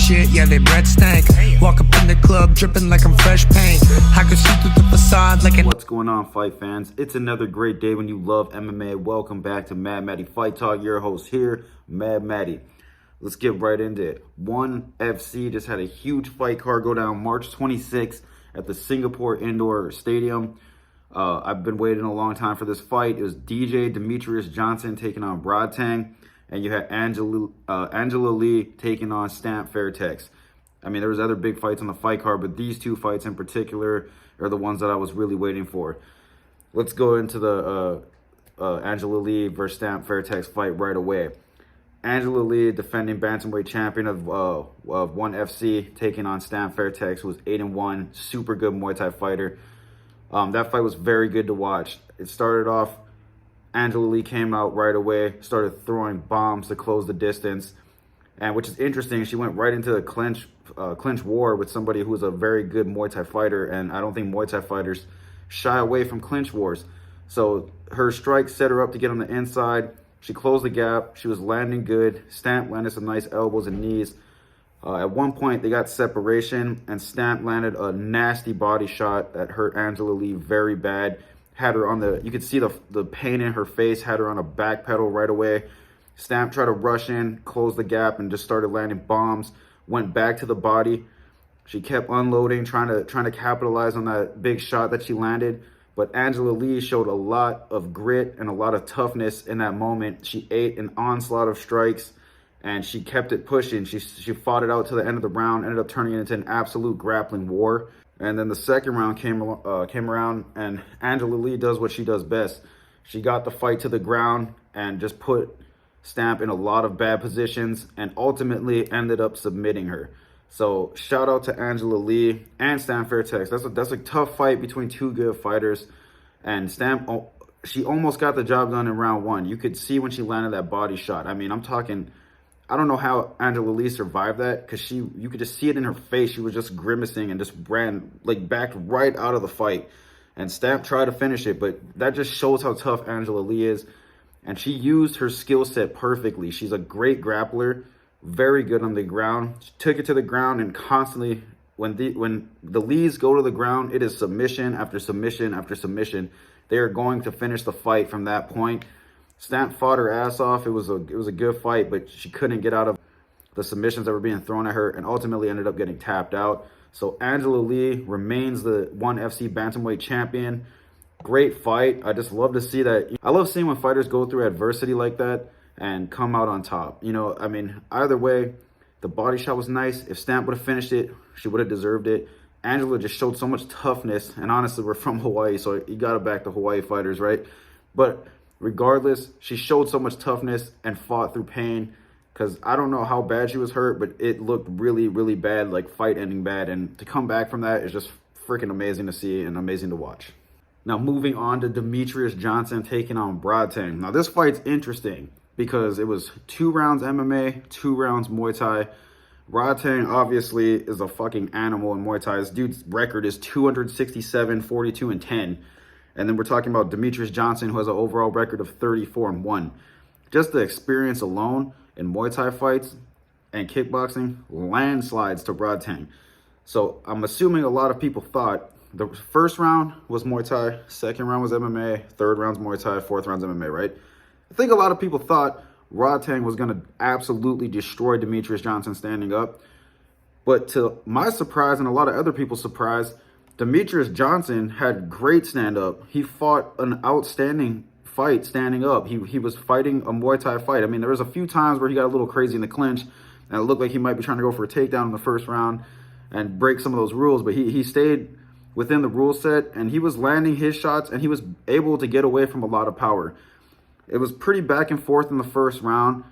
shit, yeah, they bread stank. Walk up in the club, dripping like I'm fresh paint. I can see through the facade like an... What's going on, fight fans? It's another great day when you love MMA. Welcome back to Mad Matty Fight Talk. Your host here, Mad Matty. Let's get right into it. ONE FC just had a huge fight card go down March 26th at the Singapore Indoor Stadium. I've been waiting a long time for this fight. It was DJ Demetrious Johnson taking on Rodtang, and you had Angela Lee taking on Stamp Fairtex. I mean, there was other big fights on the fight card, but these two fights in particular are the ones that I was really waiting for. Let's go into the Angela Lee versus Stamp Fairtex fight right away. Angela Lee, defending bantamweight champion of ONE FC, taking on Stamp Fairtex, who was 8-1, super good Muay Thai fighter. That fight was very good to watch. It started off, Angela Lee came out right away, started throwing bombs to close the distance, and which is interesting. She went right into a clinch war with somebody who was a very good Muay Thai fighter, and I don't think Muay Thai fighters shy away from clinch wars. So her strike set her up to get on the inside. She closed the gap. She was landing good. Stamp landed some nice elbows and knees. At one point, they got separation, and Stamp landed a nasty body shot that hurt Angela Lee very bad. Had her on the, you could see the pain in her face, had her on a back pedal right away. Stamp tried to rush in, close the gap, and just started landing bombs. Went back to the body. She kept unloading, trying to capitalize on that big shot that she landed. But Angela Lee showed a lot of grit and a lot of toughness in that moment. She ate an onslaught of strikes, and she kept it pushing. She fought it out to the end of the round, ended up turning it into an absolute grappling war. And then the second round came around, and Angela Lee does what she does best. She got the fight to the ground and just put Stamp in a lot of bad positions, and ultimately ended up submitting her. So shout out to Angela Lee and Stamp Fairtex. That's a tough fight between two good fighters. And Stamp, she almost got the job done in round one. You could see when she landed that body shot. I mean, I'm talking, I don't know how Angela Lee survived that, because you could just see it in her face. She was just grimacing and just backed right out of the fight. And Stamp tried to finish it, but that just shows how tough Angela Lee is. And she used her skill set perfectly. She's a great grappler. Very good on the ground. She took it to the ground, and constantly, when the Lees go to the ground, it is submission after submission after submission. They are going to finish the fight from that point. Stamp fought her ass off. It was a good fight, but she couldn't get out of the submissions that were being thrown at her, and ultimately ended up getting tapped out. So Angela Lee remains the ONE FC bantamweight champion. Great fight. I just love to see that. I love seeing when fighters go through adversity like that and come out on top. You know, I mean, either way, the body shot was nice. If Stamp would have finished it, she would have deserved it. Angela just showed so much toughness, and honestly, we're from Hawaii, so you got to back the Hawaii fighters, right? But regardless, she showed so much toughness and fought through pain, because I don't know how bad she was hurt, but it looked really, really bad, like fight-ending bad, and to come back from that is just freaking amazing to see and amazing to watch. Now, moving on to Demetrious Johnson taking on Rodtang. Now, this fight's interesting because it was 2 rounds MMA, 2 rounds Muay Thai. Rodtang obviously is a fucking animal in Muay Thai. This dude's record is 267, 42, and 10. And then we're talking about Demetrious Johnson, who has an overall record of 34-1. Just the experience alone in Muay Thai fights and kickboxing, landslides to Rodtang. So I'm assuming a lot of people thought the first round was Muay Thai, second round was MMA, third round's Muay Thai, fourth round's MMA, right? I think a lot of people thought Rodtang was going to absolutely destroy Demetrious Johnson standing up. But to my surprise and a lot of other people's surprise, Demetrious Johnson had great stand-up. He fought an outstanding fight standing up. He was fighting a Muay Thai fight. I mean, there was a few times where he got a little crazy in the clinch, and it looked like he might be trying to go for a takedown in the first round and break some of those rules. But he stayed within the rule set, and he was landing his shots, and he was able to get away from a lot of power. It was pretty back and forth in the first round.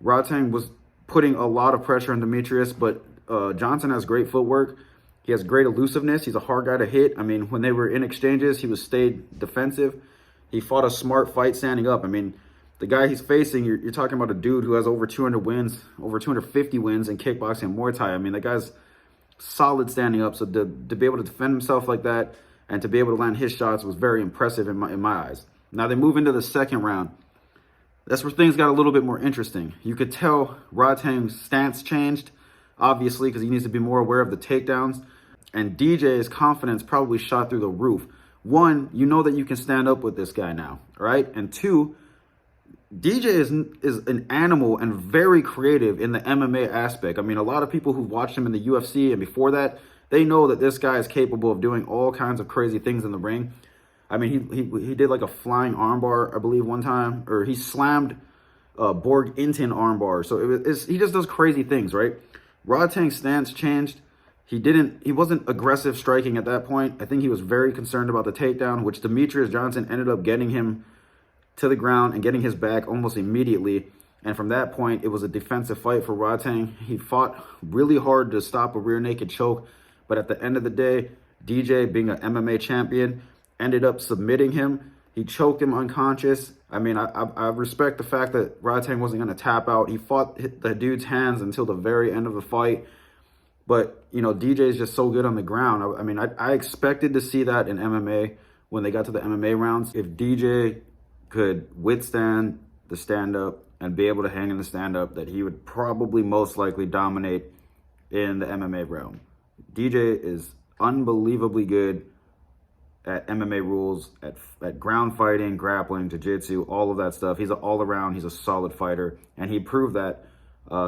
Rodtang was putting a lot of pressure on Demetrious, but Johnson has great footwork. He has great elusiveness. He's a hard guy to hit. I mean, when they were in exchanges, he stayed defensive. He fought a smart fight standing up. I mean, the guy he's facing, you're talking about a dude who has over 200 wins, over 250 wins in kickboxing and Muay Thai. I mean, that guy's solid standing up. So to be able to defend himself like that and to be able to land his shots was very impressive in my eyes. Now they move into the second round. That's where things got a little bit more interesting. You could tell Rodtang's stance changed. obviously, because he needs to be more aware of the takedowns. And DJ's confidence probably shot through the roof. One, you know that you can stand up with this guy now, right? And two, DJ is an animal and very creative in the MMA aspect. I mean, a lot of people who watched him in the UFC and before that, they know that this guy is capable of doing all kinds of crazy things in the ring. I mean, he did like a flying armbar, I believe, one time, or he slammed Borg Inton armbar. So he just does crazy things, right? Rodtang's stance changed. He wasn't aggressive striking at that point. I think he was very concerned about the takedown, which Demetrious Johnson ended up getting him to the ground and getting his back almost immediately. And from that point, it was a defensive fight for Rodtang. He fought really hard to stop a rear naked choke. But at the end of the day, DJ, being an MMA champion, ended up submitting him. He choked him unconscious. I mean, I respect the fact that Rodtang wasn't going to tap out. He fought the dude's hands until the very end of the fight. But, you know, DJ is just so good on the ground. I mean, I expected to see that in MMA when they got to the MMA rounds. If DJ could withstand the stand-up and be able to hang in the stand-up, that he would probably most likely dominate in the MMA realm. DJ is unbelievably good at MMA rules, at ground fighting, grappling, jiu-jitsu, all of that stuff. He's an all-around, he's a solid fighter, and he proved that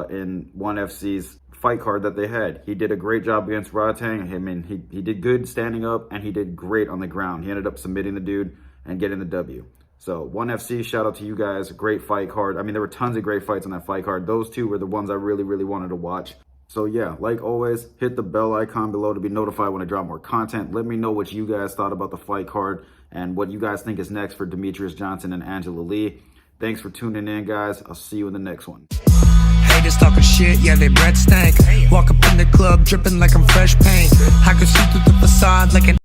in ONE FC's fight card that they had. He did a great job against Rodtang. I mean, he did good standing up, and he did great on the ground. He ended up submitting the dude and getting the W. So ONE FC, shout out to you guys. Great fight card. I mean, there were tons of great fights on that fight card. Those two were the ones I really, really wanted to watch. So yeah, like always, hit the bell icon below to be notified when I drop more content. Let me know what you guys thought about the fight card and what you guys think is next for Demetrious Johnson and Angela Lee. Thanks for tuning in, guys. I'll see you in the next one. Haters talking shit, yeah, they breath stank. Walk up in the club dripping like I'm fresh paint. I can see through the facade like an